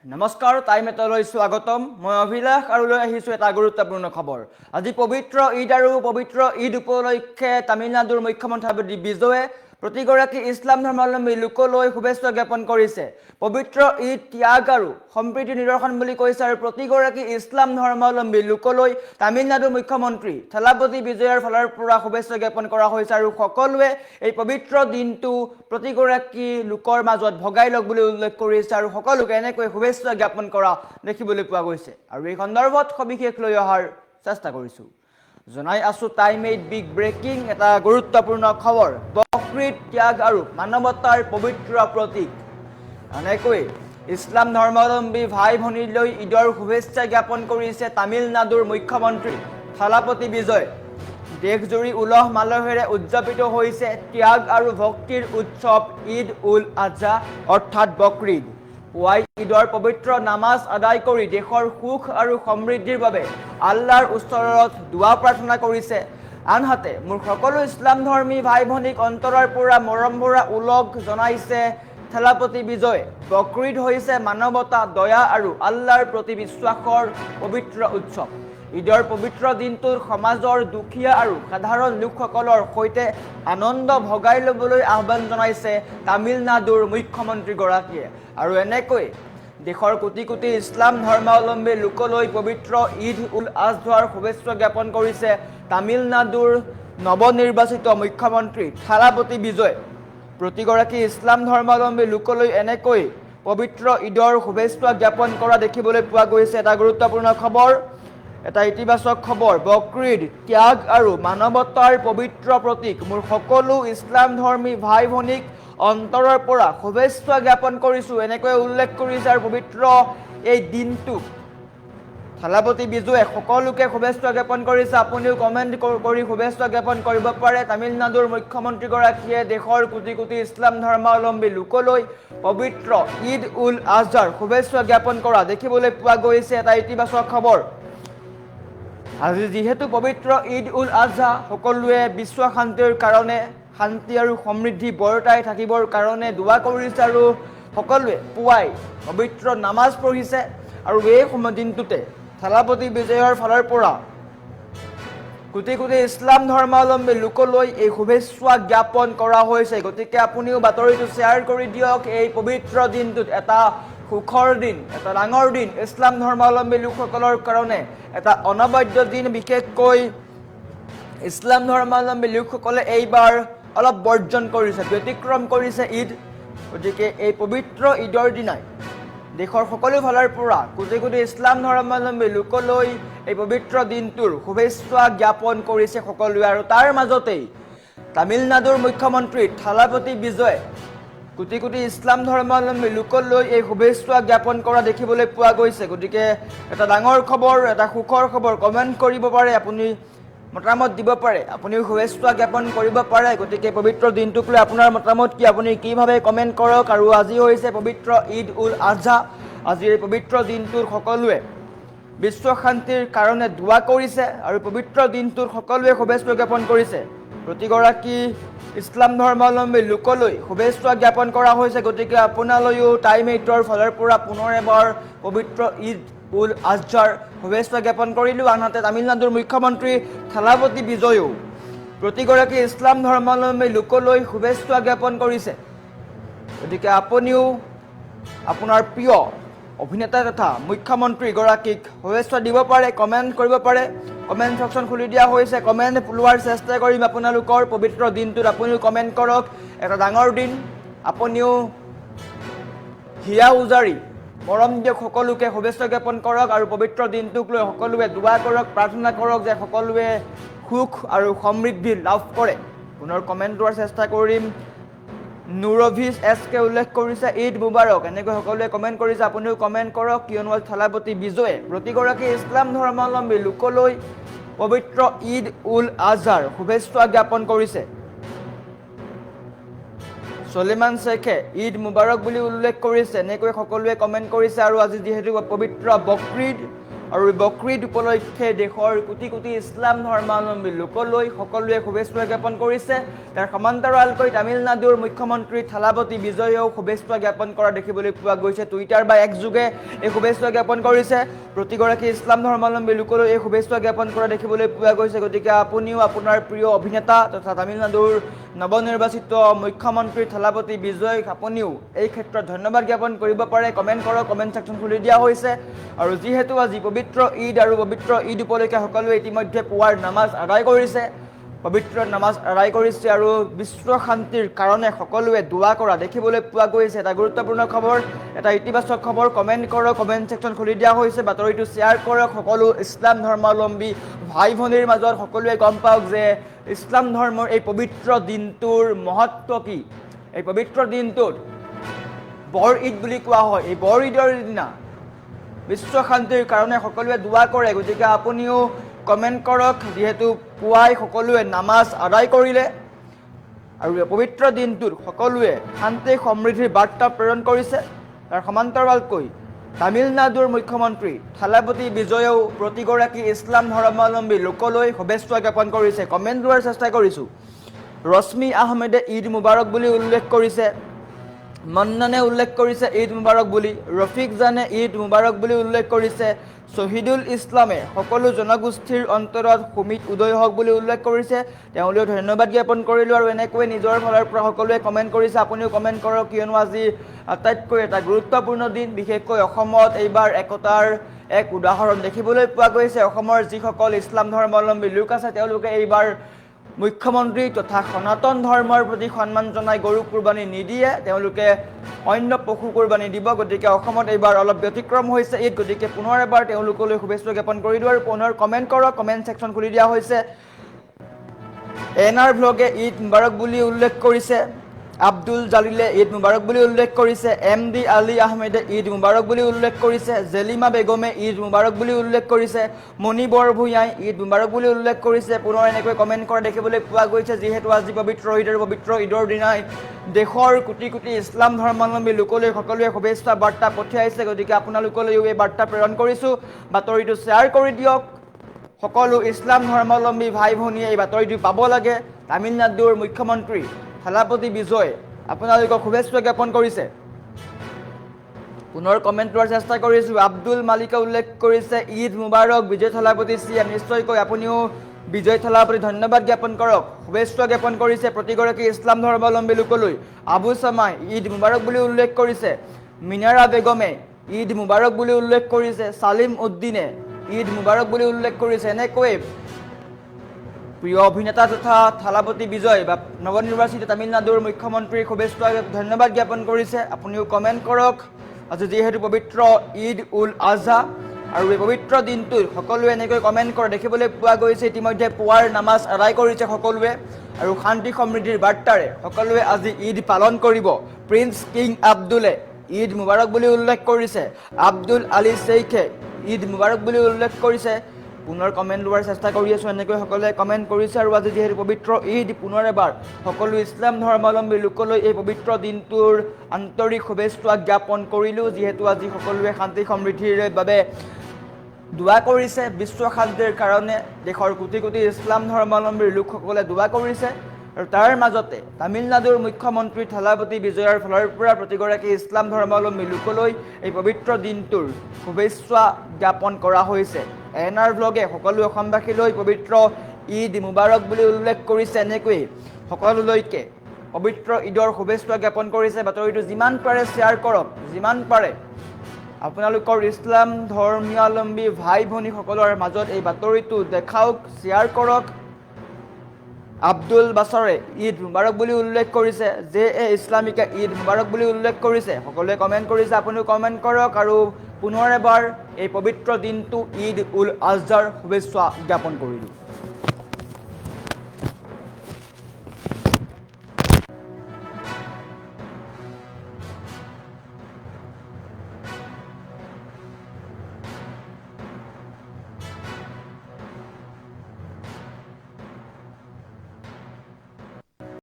নমস্কাৰ টাইম এটালৈ স্বাগতম মই অভিলাষ আৰু লৈ আহিছোঁ এটা গুৰুত্বপূৰ্ণ খবৰ আজি পবিত্ৰ ঈদ আৰু পবিত্ৰ ঈদ উপলক্ষে তামিলনাডুৰ মুখ্যমন্ত্ৰী বিজয়ে প্ৰতিগৰাকী ইছলাম ধৰ্মাৱলম্বী লোকলৈ শুভেচ্ছা জ্ঞাপন কৰিছে পবিত্ৰ ঈদ ত্যাগ আৰু সম্প্ৰীতিৰ নিদৰ্শন বুলি কৈছে আৰু প্ৰতিগৰাকী ইছলাম ধৰ্মাৱলম্বী লোকলৈ তামিলনাডুৰ মুখ্যমন্ত্ৰী থালাপতি বিজয়ৰ ফালৰ পৰা শুভেচ্ছা জ্ঞাপন কৰা হৈছে আৰু সকলোৱে এই পবিত্ৰ দিনটো প্ৰতিগৰাকী লোকৰ মাজত ভগাই লওক বুলি উল্লেখ কৰিছে আৰু সকলোকে এনেকৈ শুভেচ্ছা জ্ঞাপন কৰা দেখিবলৈ পোৱা গৈছে আৰু এই সন্দৰ্ভত সবিশেষ লৈ অহাৰ চেষ্টা কৰিছোঁ জনাই আছো টাইম 8 বিগ ব্ৰেকিং এটা গুৰুত্বপূৰ্ণ খবৰ বকৰীদ ত্যাগ আৰু মানৱতাৰ পবিত্ৰ প্ৰতীক এনেকৈ ইছলাম ধৰ্মাৱলম্বী ভাই ভনীলৈ ঈদৰ শুভেচ্ছা জ্ঞাপন কৰিছে তামিলনাডুৰ মুখ্যমন্ত্ৰী থালাপতি বিজয় দেশজুৰি উলহ মালহেৰে উদযাপিত হৈছে ত্যাগ আৰু ভক্তিৰ উৎসৱ ঈদ উল আজহা অৰ্থাৎ বকৰীদ পুৱাই ঈদৰ পবিত্ৰ নামাজ আদায় কৰি দেশৰ সুখ আৰু সমৃদ্ধিৰ বাবে আল্লাহৰ ওচৰত দুৱা প্ৰাৰ্থনা কৰিছে আনহাতে মোৰ সকলো ইছলাম ধৰ্মী ভাই ভনীক অন্তৰৰ পৰা মৰম ভৰা উলগ জনাইছে থালাপতি বিজয় বকৰীদ হৈছে মানৱতা দয়া আৰু আল্লাহৰ প্ৰতি বিশ্বাসৰ পবিত্ৰ উৎসৱ ঈদৰ পবিত্ৰ দিনটোৰ সমাজৰ দুখীয়া আৰু সাধাৰণ লোকসকলৰ সৈতে আনন্দ ভগাই ল'বলৈ আহ্বান জনাইছে তামিলনাডুৰ মুখ্যমন্ত্ৰীগৰাকীয়ে আৰু এনেকৈ দেশৰ কোটি কোটি ইছলাম ধৰ্মাৱলম্বী লোকলৈ পবিত্ৰ ঈদ উল আজহাৰ শুভেচ্ছা জ্ঞাপন কৰিছে তামিলনাডুৰ নৱনিৰ্বাচিত মুখ্যমন্ত্ৰী থালাপতি বিজয় প্ৰতিগৰাকী ইছলাম ধৰ্মাৱলম্বী লোকলৈ এনেকৈ পবিত্ৰ ঈদৰ শুভেচ্ছা জ্ঞাপন কৰা দেখিবলৈ পোৱা গৈছে এটা গুৰুত্বপূৰ্ণ খবৰ এটা ইতিবাচক খবৰ বকৰীদ ত্যাগ আৰু মানৱতাৰ পবিত্ৰ প্ৰতীক মোৰ সকলো ইছলাম ধৰ্মী ভাই ভনীক অন্তৰৰ পৰা শুভেচ্ছা জ্ঞাপন কৰিছোঁ এনেকৈ উল্লেখ কৰিছে আৰু পবিত্ৰ এই দিনটো থালাপতি বিজয়ে সকলোকে শুভেচ্ছা জ্ঞাপন কৰিছে আপুনিও কমেণ্ট কৰি শুভেচ্ছা জ্ঞাপন কৰিব পাৰে তামিলনাডুৰ মুখ্যমন্ত্ৰীগৰাকীয়ে দেশৰ কোটি কোটি ইছলাম ধৰ্মাৱলম্বী লোকলৈ পবিত্ৰ ঈদ উল আজহাৰ শুভেচ্ছা জ্ঞাপন কৰা দেখিবলৈ পোৱা গৈছে এটা ইতিবাচক খবৰ আজি যেহেতু পবিত্ৰ ঈদ উল আজহা সকলোৱে বিশ্ব শান্তিৰ কাৰণে শান্তি আৰু সমৃদ্ধি বৰ্তাই থাকিবৰ কাৰণে দুৱা কৰিছে আৰু সকলোৱে পুৱাই পবিত্ৰ নামাজ পঢ়িছে আৰু এই দিনটোতে থালাপতি বিজয়ৰ ফালৰ পৰা কোটি কোটি ইছলাম ধৰ্মাৱলম্বী লোকলৈ এই শুভেচ্ছা জ্ঞাপন কৰা হৈছে গতিকে আপুনিও বাতৰিটো শ্বেয়াৰ কৰি দিয়ক এই পবিত্ৰ দিনটোত এটা সুখৰ দিন এটা ডাঙৰ দিন ইছলাম ধৰ্মাৱলম্বী লোকসকলৰ কাৰণে এটা অনবদ্য দিন বিশেষকৈ ইছলাম ধৰ্মাৱলম্বী লোকসকলে এইবাৰ অলপ বৰ্জন কৰিছে ব্যতিক্ৰম কৰিছে ঈদ গতিকে এই পবিত্ৰ ঈদৰ দিনাই দেশৰ সকলো ফালৰ পৰা কোটি কোটি ইছলাম ধৰ্মাৱলম্বী লোকলৈ এই পবিত্ৰ দিনটোৰ শুভেচ্ছা জ্ঞাপন কৰিছে সকলোৱে আৰু তাৰ মাজতেই তামিলনাডুৰ মুখ্যমন্ত্ৰী থালাপতি বিজয় কোটি কোটি ইছলাম ধৰ্মাৱলম্বী লোকলৈ এই শুভেচ্ছা জ্ঞাপন কৰা দেখিবলৈ পোৱা গৈছে গতিকে এটা ডাঙৰ খবৰ এটা সুখৰ খবৰ কমেণ্ট কৰিব পাৰে আপুনি মতামত দিব পাৰে আপুনিও শুভেচ্ছা জ্ঞাপন কৰিব পাৰে গতিকে পবিত্ৰ দিনটোক লৈ আপোনাৰ মতামত কি আপুনি কিভাৱে কমেণ্ট কৰক আৰু আজি হৈছে পবিত্ৰ ঈদ উল আজহা আজিৰ এই পবিত্ৰ দিনটোৰ সকলোৱে বিশ্ব শান্তিৰ কাৰণে দুৱা কৰিছে আৰু পবিত্ৰ দিনটোৰ সকলোৱে শুভেচ্ছা জ্ঞাপন কৰিছে প্ৰতিগৰাকী ইছলাম ধৰ্মাৱলম্বী লোকলৈ শুভেচ্ছা জ্ঞাপন কৰা হৈছে গতিকে আপোনালৈও টাইম 8ৰ ফালৰ পৰা পুনৰ এবাৰ পবিত্ৰ ঈদ উল আজহাৰ শুভেচ্ছা জ্ঞাপন কৰিলোঁ আনহাতে তামিলনাডুৰ মুখ্যমন্ত্ৰী থালাপতি বিজয়ো প্ৰতিগৰাকী ইছলাম ধৰ্মাৱলম্বী লোকলৈ শুভেচ্ছা জ্ঞাপন কৰিছে গতিকে আপুনিও আপোনাৰ প্ৰিয় অভিনেতা তথা মুখ্যমন্ত্ৰীগৰাকীক শুভেচ্ছা দিব পাৰে কমেণ্ট কৰিব পাৰে কমেণ্ট ছেকশ্যন খুলি দিয়া হৈছে কমেণ্ট লোৱাৰ চেষ্টা কৰিম আপোনালোকৰ পবিত্ৰ দিনটোত আপুনিও কমেণ্ট কৰক এটা ডাঙৰ দিন আপুনিও হিয়া উজাৰি মৰম দিয়ক সকলোকে শুভেচ্ছা জ্ঞাপন কৰক আৰু পবিত্ৰ দিনটোক লৈ সকলোৱে দুৱা কৰক প্ৰাৰ্থনা কৰক যে সকলোৱে সুখ আৰু সমৃদ্ধি লাভ কৰে পুনৰ কমেণ্ট লোৱাৰ চেষ্টা কৰিম নুৰভিজ এছকে উল্লেখ কৰিছে ঈদ মুবাৰক এনেকৈ সকলোৱে কমেণ্ট কৰিছে আপুনিও কমেণ্ট কৰক কিয়নো থালাপতি বিজয়ে প্ৰতিগৰাকী ইছলাম ধৰ্মাৱলম্বী লোকলৈ পবিত্ৰ ঈদ উল আজহাৰ শুভেচ্ছা জ্ঞাপন কৰিছে সলিমান শেখে ঈদ মুবাৰক বুলি উল্লেখ কৰিছে এনেকৈ সকলোৱে কমেণ্ট কৰিছে আৰু আজি যেহেতু পবিত্ৰ বকৰীদ আৰু বকৰীদ উপলক্ষে দেশৰ কোটি কোটি ইছলাম ধৰ্মাৱলম্বী লোকলৈ সকলোৱে শুভেচ্ছা জ্ঞাপন কৰিছে। তাৰ সমান্তৰালকৈ তামিলনাডুৰ মুখ্যমন্ত্ৰী থালাপতি বিজয়েও শুভেচ্ছা জ্ঞাপন কৰা দেখিবলৈ পোৱা গৈছে। টুইটাৰ বা এক যোগে এই শুভেচ্ছা জ্ঞাপন কৰিছে। প্ৰতিগৰাকী ইছলাম ধৰ্মাৱলম্বী লোকলৈ এই শুভেচ্ছা জ্ঞাপন কৰা দেখিবলৈ পোৱা গৈছে। গতিকে আপুনিও আপোনাৰ প্ৰিয় অভিনেতা তথা তামিলনাডুৰ নৱনিৰ্বাচিত মুখ্যমন্ত্ৰী থালাপতি বিজয়ক আপুনিও এই ক্ষেত্ৰত ধন্যবাদ জ্ঞাপন কৰিব পাৰে। কমেণ্ট কৰক, কমেণ্ট ছেকশ্যন খুলি দিয়া হৈছে। আৰু যিহেতু আজি পবিত্ৰ ঈদ আৰু পবিত্ৰ ঈদ উপলক্ষে সকলোৱে ইতিমধ্যে পুৱাৰ নামাজ আদায় কৰিছে, পবিত্ৰ নামাজ আদায় কৰিছে আৰু বিশ্ব শান্তিৰ কাৰণে সকলোৱে দোৱা কৰা দেখিবলৈ পোৱা গৈছে। এটা গুৰুত্বপূৰ্ণ খবৰ, এটা ইতিবাচক খবৰ। কমেণ্ট কৰক, কমেণ্ট ছেকশ্যন খুলি দিয়া হৈছে। বাতৰিটো শ্বেয়াৰ কৰক সকলো ইছলাম ধৰ্মাৱলম্বী ভাই ভনীৰ মাজত, সকলোৱে গম পাওক যে ইছলাম ধৰ্মৰ এই পবিত্ৰ দিনটোৰ মহত্ব কি। এই পবিত্ৰ দিনটোত বৰ ঈদ বুলি কোৱা হয়। এই বৰ ঈদৰ দিনা বিশ্ব শান্তিৰ কাৰণে সকলোৱে দোৱা কৰে। গতিকে আপুনিও কমেণ্ট কৰক। যিহেতু পুৱাই সকলোৱে নামাজ আদায় কৰিলে আৰু পবিত্ৰ দিনটোত সকলোৱে শান্তি সমৃদ্ধিৰ বাৰ্তা প্ৰেৰণ কৰিছে। তাৰ সমান্তৰালকৈ তামিলনাডুৰ মুখ্যমন্ত্ৰী থালাপতি বিজয়েও প্ৰতিগৰাকী ইছলাম ধৰ্মাৱলম্বী লোকলৈ শুভেচ্ছা জ্ঞাপন কৰিছে। কমেণ্ট লোৱাৰ চেষ্টা কৰিছোঁ। ৰশ্মি আহমেদে ঈদ মুবাৰক বুলি উল্লেখ কৰিছে। মন্নানে উল্লেখ কৰিছে ঈদ মুবাৰক বুলি। ৰফিক জানে ঈদ মুবাৰক বুলি উল্লেখ কৰিছে। শ্বহীদুল ইছলামে সকলো জনগোষ্ঠীৰ অন্তৰত সুমিত উদয় হওক বুলি উল্লেখ কৰিছে। তেওঁলোকেও ধন্যবাদ জ্ঞাপন কৰিলোঁ আৰু এনেকৈ নিজৰ ফালৰ পৰা সকলোৱে কমেণ্ট কৰিছে। আপুনিও কমেণ্ট কৰক, কিয়নো আজি আটাইতকৈ এটা গুৰুত্বপূৰ্ণ দিন। বিশেষকৈ অসমত এইবাৰ একতাৰ এক উদাহৰণ দেখিবলৈ পোৱা গৈছে। অসমৰ যিসকল ইছলাম ধৰ্মাৱলম্বী লোক আছে তেওঁলোকে এইবাৰ মুখ্যমন্ত্ৰী তথা সনাতন ধৰ্মৰ প্ৰতি সন্মান জনাই গৰু কুৰবানী নিদিয়ে, তেওঁলোকে অন্য পশু কুৰবানী দিব। গতিকে অসমত এইবাৰ অলপ ব্যতিক্ৰম হৈছে ঈদ। গতিকে পুনৰ এবাৰ তেওঁলোকলৈ শুভেচ্ছা জ্ঞাপন কৰিলোঁ আৰু পুনৰ কমেণ্ট কৰক, কমেণ্ট ছেকশ্যন খুলি দিয়া হৈছে। NR ভ্লগে ঈদ মুবাৰক বুলি উল্লেখ কৰিছে। আব্দুল জালিলে ঈদ মুবাৰক বুলি উল্লেখ কৰিছে। MD আলী আহমেদে ঈদ মুবাৰক বুলি উল্লেখ কৰিছে। জেলিমা বেগমে ঈদ মুবাৰক বুলি উল্লেখ কৰিছে। মণি বৰভূঞাই ঈদ মুবাৰক বুলি উল্লেখ কৰিছে। পুনৰ এনেকৈ কমেণ্ট কৰা দেখিবলৈ পোৱা গৈছে। যিহেতু আজি পবিত্ৰ ঈদ আৰু পবিত্ৰ ঈদৰ দিনাই দেশৰ কোটি কোটি ইছলাম ধৰ্মাৱলম্বী লোকলৈ সকলোৱে শুভেচ্ছা বাৰ্তা পঠিয়াইছে। গতিকে আপোনালোকলৈও এই বাৰ্তা প্ৰেৰণ কৰিছোঁ। বাতৰিটো শ্বেয়াৰ কৰি দিয়ক। সকলো ইছলাম ধৰ্মাৱলম্বী ভাই ভনীয়ে এই বাতৰিটো পাব লাগে। তামিলনাডুৰ মুখ্যমন্ত্ৰী থালাপতি বিজয় আপোনালোকক শুভেচ্ছা জ্ঞাপন কৰিছে। পুনৰ কমেণ্ট লোৱাৰ চেষ্টা কৰিছোঁ। আব্দুল মালিকে উল্লেখ কৰিছে ঈদ মুবাৰক বিজয় থালাপতি CM। নিশ্চয়কৈ আপুনিও বিজয় থালাপতি ধন্যবাদ জ্ঞাপন কৰক, শুভেচ্ছা জ্ঞাপন কৰিছে প্ৰতিগৰাকী ইছলাম ধৰ্মাৱলম্বী লোকলৈ। আবু চামাই ঈদ মুবাৰক বুলি উল্লেখ কৰিছে। মিনাৰা বেগমে ঈদ মুবাৰক বুলি উল্লেখ কৰিছে। চালিম উদ্দিনে ঈদ মুবাৰক বুলি উল্লেখ কৰিছে। এনেকৈ প্ৰিয় অভিনেতা তথা থালাপতি বিজয় বা নৱনিৰ্বাচিত তামিলনাডুৰ মুখ্যমন্ত্ৰীক শুভেচ্ছা ধন্যবাদ জ্ঞাপন কৰিছে। আপুনিও কমেণ্ট কৰক। আজি যিহেতু পবিত্ৰ ঈদ উল আজহা আৰু এই পবিত্ৰ দিনটোত সকলোৱে এনেকৈ কমেণ্ট কৰা দেখিবলৈ পোৱা গৈছে। ইতিমধ্যে পুৱাৰ নামাজ আদায় কৰিছে সকলোৱে আৰু শান্তি সমৃদ্ধিৰ বাৰ্তাৰে সকলোৱে আজি ঈদ পালন কৰিব। প্ৰিন্স কিং আব্দুলে ঈদ মুবাৰক বুলি উল্লেখ কৰিছে। আব্দুল আলী শ্বেইখে ঈদ মুবাৰক বুলি উল্লেখ কৰিছে। পুনৰ কমেণ্ট লোৱাৰ চেষ্টা কৰি আছোঁ। এনেকৈ সকলোৱে কমেণ্ট কৰিছে আৰু আজি যিহেতু পবিত্ৰ ঈদ, পুনৰ এবাৰ সকলো ইছলাম ধৰ্মাৱলম্বী লোকলৈ এই পবিত্ৰ দিনটোৰ আন্তৰিক শুভেচ্ছা জ্ঞাপন কৰিলোঁ। যিহেতু আজি সকলোৱে শান্তি সমৃদ্ধিৰ বাবে দোৱা কৰিছে, বিশ্ব শান্তিৰ কাৰণে দেশৰ কোটি কোটি ইছলাম ধৰ্মাৱলম্বীৰ লোকসকলে দোৱা কৰিছে। আৰু তাৰ মাজতে তামিলনাডুৰ মুখ্যমন্ত্ৰী থালাপতি বিজয়ৰ ফালৰ পৰা প্ৰতিগৰাকী ইছলাম ধৰ্মাৱলম্বী লোকলৈ এই পবিত্ৰ দিনটোৰ শুভেচ্ছা জ্ঞাপন কৰা হৈছে। NR ভ্লগে সকলো অসমবাসীলৈ পবিত্ৰ ঈদ মুবাৰক বুলি উল্লেখ কৰিছে। এনেকৈ সকলোলৈকে পবিত্ৰ ঈদৰ শুভেচ্ছা জ্ঞাপন কৰিছে। বাতৰিটো যিমান পাৰে শ্বেয়াৰ কৰক, যিমান পাৰে আপোনালোকৰ ইছলাম ধৰ্মাৱলম্বী ভাই ভনীসকলৰ মাজত এই বাতৰিটো দেখাওক, শ্বেয়াৰ কৰক। আব্দুল বাছৰে ঈদ মুবাৰক বুলি উল্লেখ কৰিছে। JA ইছলামিকে ঈদ মুবাৰক বুলি উল্লেখ কৰিছে। সকলোৱে কমেণ্ট কৰিছে, আপুনিও কমেণ্ট কৰক আৰু পুনৰ এবাৰ এই পবিত্ৰ দিনটো ঈদ উল আজহাৰ শুভেচ্ছা জ্ঞাপন কৰিলোঁ।